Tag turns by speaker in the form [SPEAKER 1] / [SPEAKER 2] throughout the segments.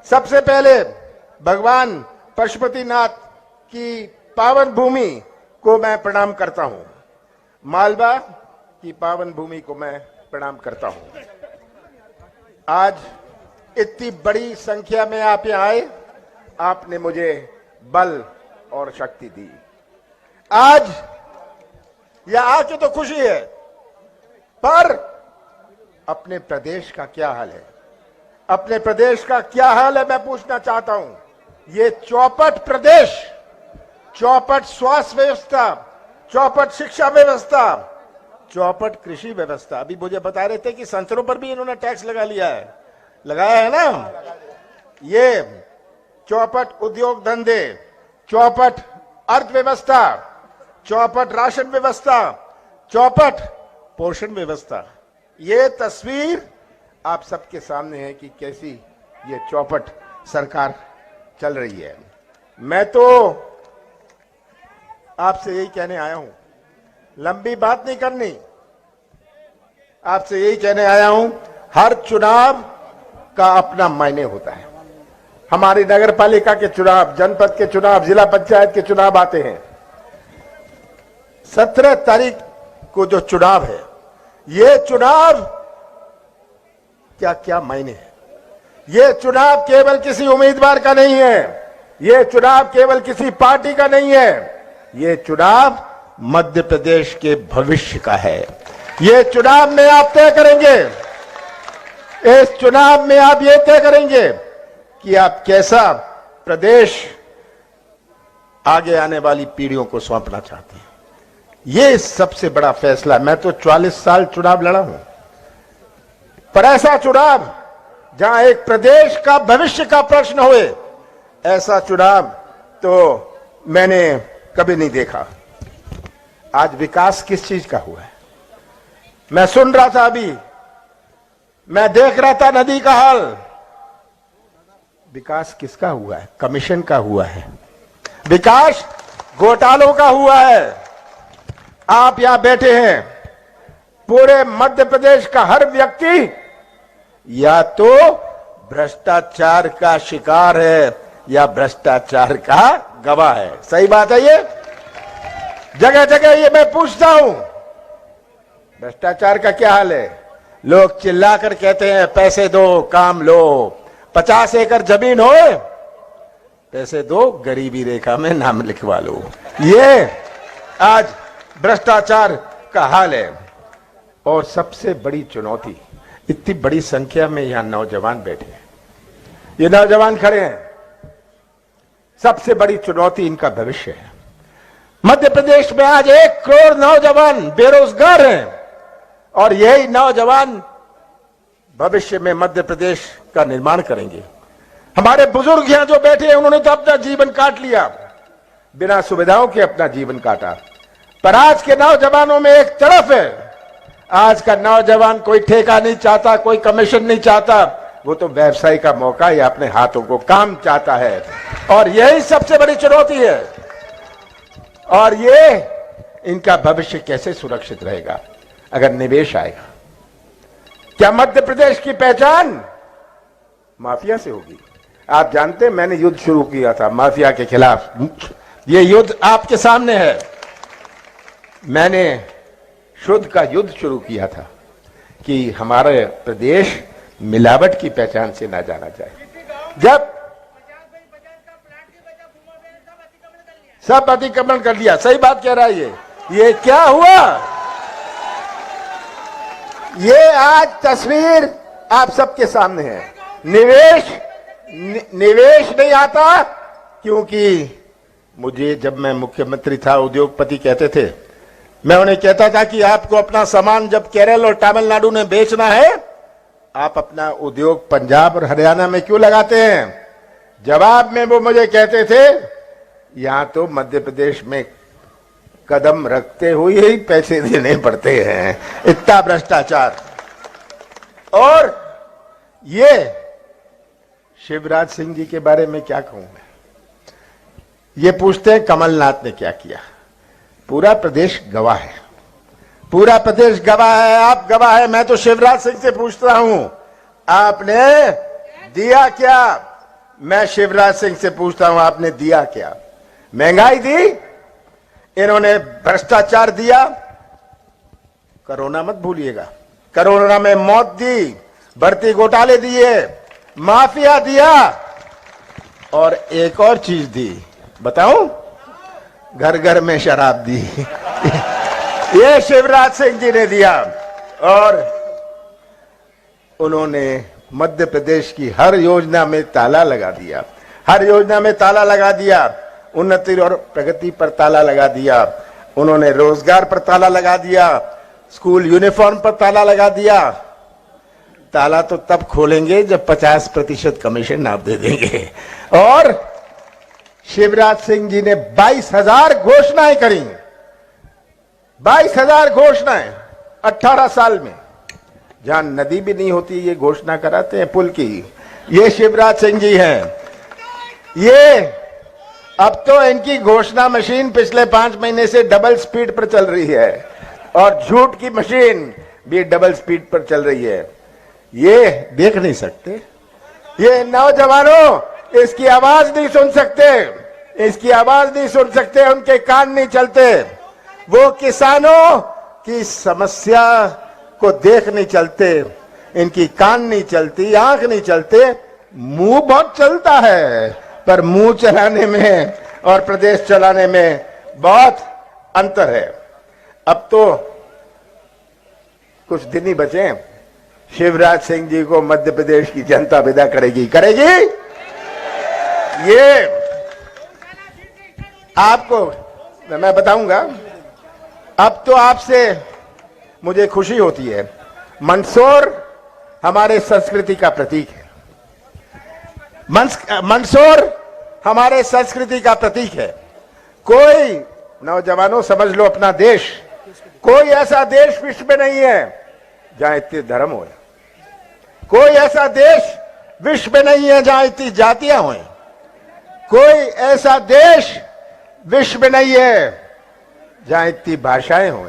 [SPEAKER 1] सबसे पहले भगवान पशुपतिनाथ की पावन भूमि को मैं प्रणाम करता हूं। मालवा की पावन भूमि को मैं प्रणाम करता हूं। आज इतनी बड़ी संख्या में आप यहां आए, आपने मुझे बल और शक्ति दी। आज यह आके तो खुशी है, पर अपने प्रदेश का क्या हाल है? अपने प्रदेश का क्या हाल है मैं पूछना चाहता हूं। ये चौपट प्रदेश, चौपट स्वास्थ्य व्यवस्था, चौपट शिक्षा व्यवस्था, चौपट कृषि व्यवस्था, अभी मुझे बता रहे थे कि संतरों पर भी इन्होंने टैक्स लगा लिया है, लगाया है ना। ये चौपट उद्योग धंधे, चौपट अर्थव्यवस्था, चौपट राशन व्यवस्था, चौपट पोषण व्यवस्था, ये तस्वीर आप सबके सामने है कि कैसी ये चौपट सरकार चल रही है। मैं तो आपसे यही कहने आया हूं, लंबी बात नहीं करनी, आपसे यही कहने आया हूं, हर चुनाव का अपना मायने होता है। हमारी नगर पालिका के चुनाव, जनपद के चुनाव, जिला पंचायत के चुनाव आते हैं। 17 तारीख को जो चुनाव है, ये चुनाव क्या क्या मायने है। ये चुनाव केवल किसी उम्मीदवार का नहीं है, ये चुनाव केवल किसी पार्टी का नहीं है, ये चुनाव मध्य प्रदेश के भविष्य का है। ये चुनाव में आप तय करेंगे, इस चुनाव में आप ये तय करेंगे कि आप कैसा प्रदेश आगे आने वाली पीढ़ियों को सौंपना चाहते हैं। ये सबसे बड़ा फैसला। मैं तो 44 साल चुनाव लड़ा हूं, पर ऐसा चुनाव जहां एक प्रदेश का भविष्य का प्रश्न होए, ऐसा चुनाव तो मैंने कभी नहीं देखा। आज विकास किस चीज का हुआ है? मैं सुन रहा था, अभी मैं देख रहा था नदी का हाल। विकास किसका हुआ है? कमीशन का हुआ है। विकास घोटालों का हुआ है। आप यहां बैठे हैं, पूरे मध्य प्रदेश का हर व्यक्ति या तो भ्रष्टाचार का शिकार है या भ्रष्टाचार का गवाह है। सही बात है ये? जगह जगह ये मैं पूछता हूं, भ्रष्टाचार का क्या हाल है? लोग चिल्लाकर कहते हैं पैसे दो काम लो, 50 एकड़ जमीन हो पैसे दो, गरीबी रेखा में नाम लिखवा लो। ये आज भ्रष्टाचार का हाल है। और सबसे बड़ी चुनौती, इतनी बड़ी संख्या में यहां नौजवान बैठे हैं, ये नौजवान खड़े हैं, सबसे बड़ी चुनौती इनका भविष्य है। मध्य प्रदेश में आज 1 करोड़ नौजवान बेरोजगार हैं, और यही नौजवान भविष्य में मध्य प्रदेश का निर्माण करेंगे। हमारे बुजुर्ग यहां जो बैठे हैं, उन्होंने तो अपना जीवन काट लिया, बिना सुविधाओं के अपना जीवन काटा। पर आज के नौजवानों में एक तरफ है, आज का नौजवान कोई ठेका नहीं चाहता, कोई कमीशन नहीं चाहता, वो तो व्यवसाय का मौका या अपने हाथों को काम चाहता है। और यही सबसे बड़ी चुनौती है। और ये इनका भविष्य कैसे सुरक्षित रहेगा अगर निवेश आएगा? क्या मध्य प्रदेश की पहचान माफिया से होगी? आप जानते हैं, मैंने युद्ध शुरू किया था माफिया के खिलाफ। ये युद्ध आपके सामने है। मैंने शुद्ध का युद्ध शुरू किया था कि हमारे प्रदेश मिलावट की पहचान से ना जाना जाए। जब सब अतिक्रमण कर लिया, सही बात कह रहा है ये क्या हुआ? ये आज तस्वीर आप सबके सामने है। निवेश नहीं आता, क्योंकि मुझे जब मैं मुख्यमंत्री था, उद्योगपति कहते थे, मैं उन्हें कहता था कि आपको अपना सामान जब केरल और तमिलनाडु में बेचना है, आप अपना उद्योग पंजाब और हरियाणा में क्यों लगाते हैं? जवाब में वो मुझे कहते थे, यहां तो मध्य प्रदेश में कदम रखते हुए ही पैसे देने पड़ते हैं, इतना भ्रष्टाचार। और ये शिवराज सिंह जी के बारे में क्या कहूं मैं? ये पूछते हैं कमलनाथ ने क्या किया। पूरा प्रदेश गवाह है, पूरा प्रदेश गवाह है, आप गवाह है। मैं तो शिवराज सिंह से पूछता हूं, आपने दिया क्या? मैं शिवराज सिंह से पूछता हूं, आपने दिया क्या? महंगाई दी, इन्होंने भ्रष्टाचार दिया, कोरोना मत भूलिएगा, कोरोना में मौत दी, भर्ती घोटाले दिए, माफिया दिया, और एक और चीज दी, बताऊं? घर घर में शराब दी। ये शिवराज सिंह जी ने दिया। और उन्होंने मध्य प्रदेश की हर योजना में ताला लगा दिया, हर योजना में ताला लगा दिया, उन्नति और प्रगति पर ताला लगा दिया, उन्होंने रोजगार पर ताला लगा दिया, स्कूल यूनिफॉर्म पर ताला लगा दिया। ताला तो तब खोलेंगे जब 50% कमीशन आप दे देंगे। और शिवराज सिंह जी ने 22,000 घोषणाएं करी, 22,000 घोषणाएं 18 साल में। जहां नदी भी नहीं होती ये घोषणा कराते हैं पुल की। ये शिवराज सिंह जी हैं। ये अब तो इनकी घोषणा मशीन पिछले 5 महीने से डबल स्पीड पर चल रही है, और झूठ की मशीन भी डबल स्पीड पर चल रही है। ये देख नहीं सकते, ये नौजवानों इसकी आवाज नहीं सुन सकते, इसकी आवाज नहीं सुन सकते, उनके कान नहीं चलते, वो किसानों की समस्या को देख नहीं चलते, इनकी कान नहीं चलती, आंख नहीं चलते, मुंह बहुत चलता है, पर मुंह चलाने में और प्रदेश चलाने में बहुत अंतर है। अब तो कुछ दिन ही बचे, शिवराज सिंह जी को मध्य प्रदेश की जनता विदा करेगी, करेगी। ये आपको मैं बताऊंगा। अब तो आपसे मुझे खुशी होती है, मंदसौर हमारे संस्कृति का प्रतीक है, मंदसौर हमारे संस्कृति का प्रतीक है। कोई नौजवानों समझ लो अपना देश, कोई ऐसा देश विश्व में नहीं है जहां इतने धर्म हो, कोई ऐसा देश विश्व में नहीं है जहां इतनी जातियां हो, कोई ऐसा देश विश्व में नहीं है जहां इतनी भाषाएं हो,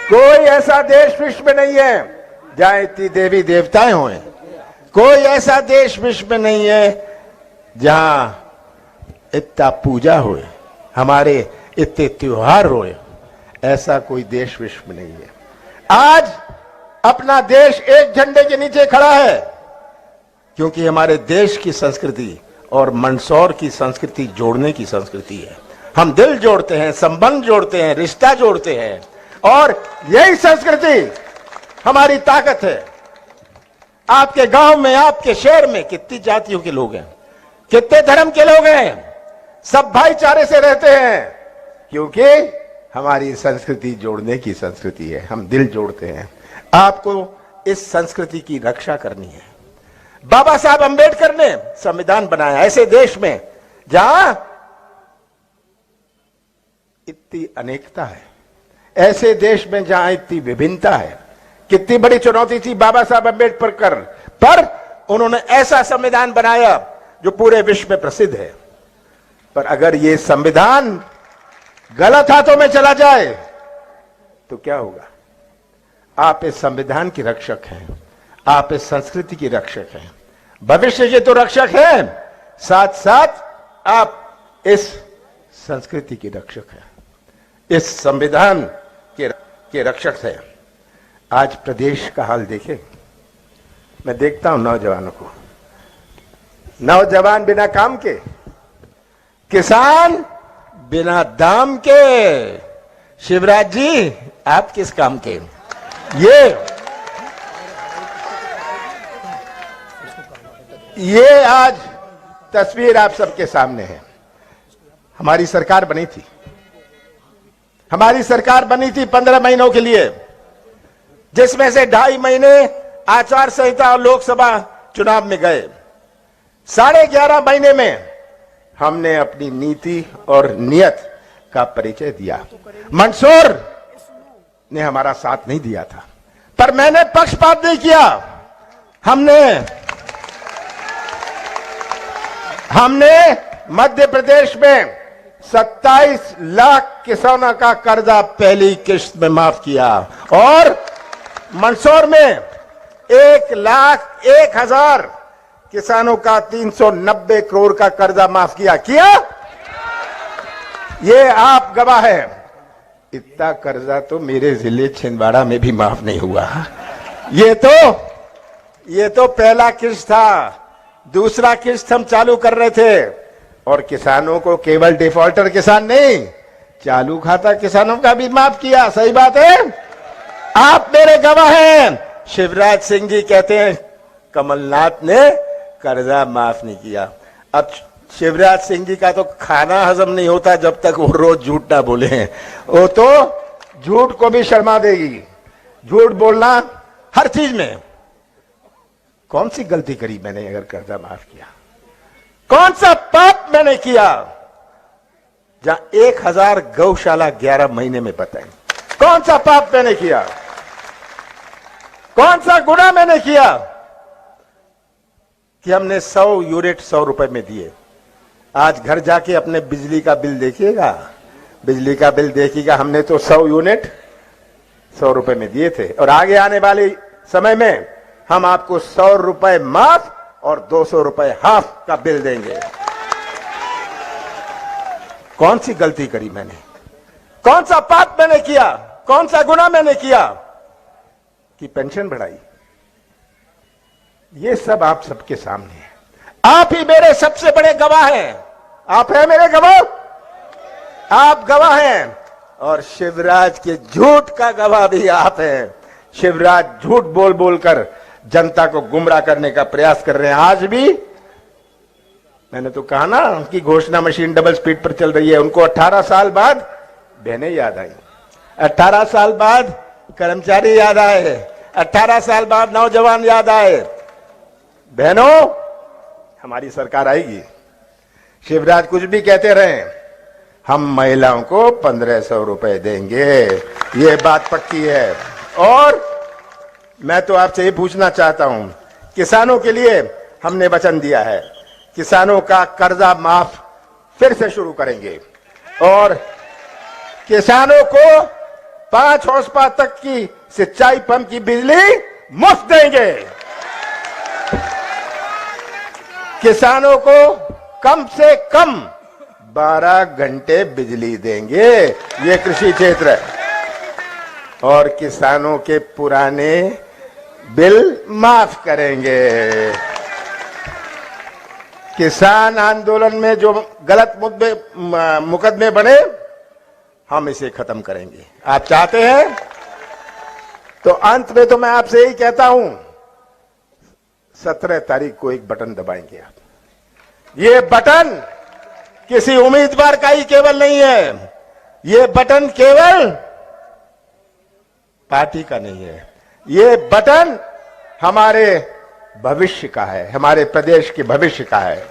[SPEAKER 1] कोई ऐसा देश विश्व में नहीं है जहां इतनी देवी देवताएं हो, कोई ऐसा देश विश्व में नहीं है जहां इतना पूजा हो, हमारे इतने त्योहार हो, ऐसा कोई देश विश्व में नहीं है। आज अपना देश एक झंडे के नीचे खड़ा है क्योंकि हमारे देश की संस्कृति और मंदसौर की संस्कृति जोड़ने की संस्कृति है। हम दिल जोड़ते हैं, संबंध जोड़ते हैं, रिश्ता जोड़ते हैं, और यही संस्कृति हमारी ताकत है। आपके गांव में, आपके शहर में कितनी जातियों के लोग हैं, कितने धर्म के लोग हैं, सब भाईचारे से रहते हैं क्योंकि हमारी संस्कृति जोड़ने की संस्कृति है, हम दिल जोड़ते हैं। आपको इस संस्कृति की रक्षा करनी है। बाबा साहब अंबेडकर ने संविधान बनाया ऐसे देश में जहां इतनी अनेकता है, ऐसे देश में जहां इतनी विभिन्नता है। कितनी बड़ी चुनौती थी बाबा साहब अंबेडकर पर उन्होंने ऐसा संविधान बनाया जो पूरे विश्व में प्रसिद्ध है। पर अगर ये संविधान गलत हाथों में चला जाए तो क्या होगा? आप इस संविधान की रक्षक हैं, आप इस संस्कृति की रक्षक हैं, भविष्य के तो रक्षक हैं, साथ साथ आप इस संस्कृति की रक्षक हैं, इस संविधान के रक्षक हैं। आज प्रदेश का हाल देखें, मैं देखता हूं नौजवानों को, नौजवान बिना काम के, किसान बिना दाम के। शिवराज जी आप किस काम के? ये आज तस्वीर आप सबके सामने है। हमारी सरकार बनी थी, हमारी सरकार बनी थी 15 महीनों के लिए, जिसमें से 2.5 महीने आचार संहिता और लोकसभा चुनाव में गए। 11.5 महीने में हमने अपनी नीति और नियत का परिचय दिया। मंदसौर ने हमारा साथ नहीं दिया था, पर मैंने पक्षपात नहीं किया। हमने मध्य प्रदेश में 27 लाख किसानों का कर्जा पहली किश्त में माफ किया, और मंदसौर में 1,01,000 किसानों का 390 करोड़ का कर्जा माफ किया। ये आप गवाह है। इतना कर्जा तो मेरे जिले छिंदवाड़ा में भी माफ नहीं हुआ। ये तो पहला किस्त था। दूसरा किस्त हम चालू कर रहे थे और किसानों को केवल डिफॉल्टर किसान नहीं, चालू खाता किसानों का भी माफ किया। सही बात है, आप मेरे गवाह हैं। शिवराज सिंह जी कहते हैं कमलनाथ ने कर्जा माफ नहीं किया। अब शिवराज सिंह जी का तो खाना हजम नहीं होता जब तक वो रोज झूठ ना बोले हैं। वो तो झूठ को भी शर्मा देगी। झूठ बोलना हर चीज में। कौन सी गलती करी मैंने अगर कर्जा माफ किया? कौन सा पाप मैंने किया? जहां 1000 गौशाला 11 महीने में बताएं, कौन सा पाप मैंने किया? कौन सा गुनाह मैंने किया कि हमने 100 यूनिट 100 रुपए में दिए? आज घर जाके अपने बिजली का बिल देखिएगा, बिजली का बिल देखिएगा। हमने तो 100 यूनिट 100 रुपए में दिए थे और आगे आने वाले समय में हम आपको 100 रुपए माफ और 200 रुपए हाफ का बिल देंगे। कौन सी गलती करी मैंने? कौन सा पाप मैंने किया? कौन सा गुनाह मैंने किया कि पेंशन बढ़ाई? ये सब आप सबके सामने है। आप ही मेरे सबसे बड़े गवाह हैं। आप हैं मेरे गवाह, आप गवाह हैं। और शिवराज के झूठ का गवाह भी आप हैं। शिवराज झूठ बोल बोलकर जनता को गुमराह करने का प्रयास कर रहे हैं। आज भी मैंने तो कहा ना, उनकी घोषणा मशीन डबल स्पीड पर चल रही है। उनको 18 साल बाद बहनें याद आई, 18 साल बाद कर्मचारी याद आए, 18 साल बाद नौजवान याद आए। बहनों, हमारी सरकार आएगी। शिवराज कुछ भी कहते रहे, हम महिलाओं को 1500 रुपए देंगे, ये बात पक्की है। और मैं तो आपसे ये पूछना चाहता हूं, किसानों के लिए हमने वचन दिया है, किसानों का कर्जा माफ फिर से शुरू करेंगे और किसानों को 5 हॉर्स पावर तक की सिंचाई पंप की बिजली मुफ्त देंगे। किसानों को कम से कम 12 घंटे बिजली देंगे। ये कृषि क्षेत्र है। और किसानों के पुराने बिल माफ करेंगे। किसान आंदोलन में जो गलत मुकदमे बने, हम इसे खत्म करेंगे। आप चाहते हैं तो अंत में तो मैं आपसे यही कहता हूं, 17 तारीख को एक बटन दबाएंगे आप। ये बटन किसी उम्मीदवार का ही केवल नहीं है, ये बटन केवल पार्टी का नहीं है, ये बटन हमारे भविष्य का है, हमारे प्रदेश के भविष्य का है।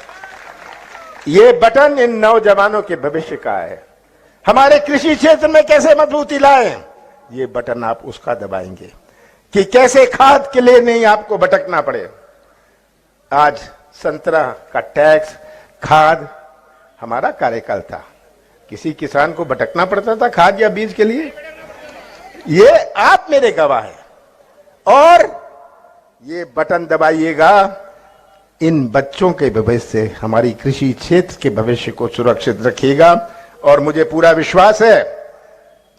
[SPEAKER 1] ये बटन इन नौजवानों के भविष्य का है। हमारे कृषि क्षेत्र में कैसे मजबूती लाएं, ये बटन आप उसका दबाएंगे कि कैसे खाद के लिए नहीं आपको भटकना पड़े। आज संतरा का टैक्स, खाद हमारा कार्यकाल था, किसी किसान को भटकना पड़ता था खाद या बीज के लिए? ये आप मेरे गवाह हैं। और ये बटन दबाइएगा, इन बच्चों के भविष्य से हमारी कृषि क्षेत्र के भविष्य को सुरक्षित रखिएगा। और मुझे पूरा विश्वास है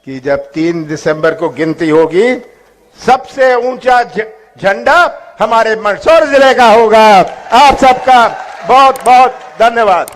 [SPEAKER 1] कि जब 3 दिसंबर को गिनती होगी, सबसे ऊंचा झंडा हमारे मंदसौर जिले का होगा। आप सबका बहुत बहुत धन्यवाद।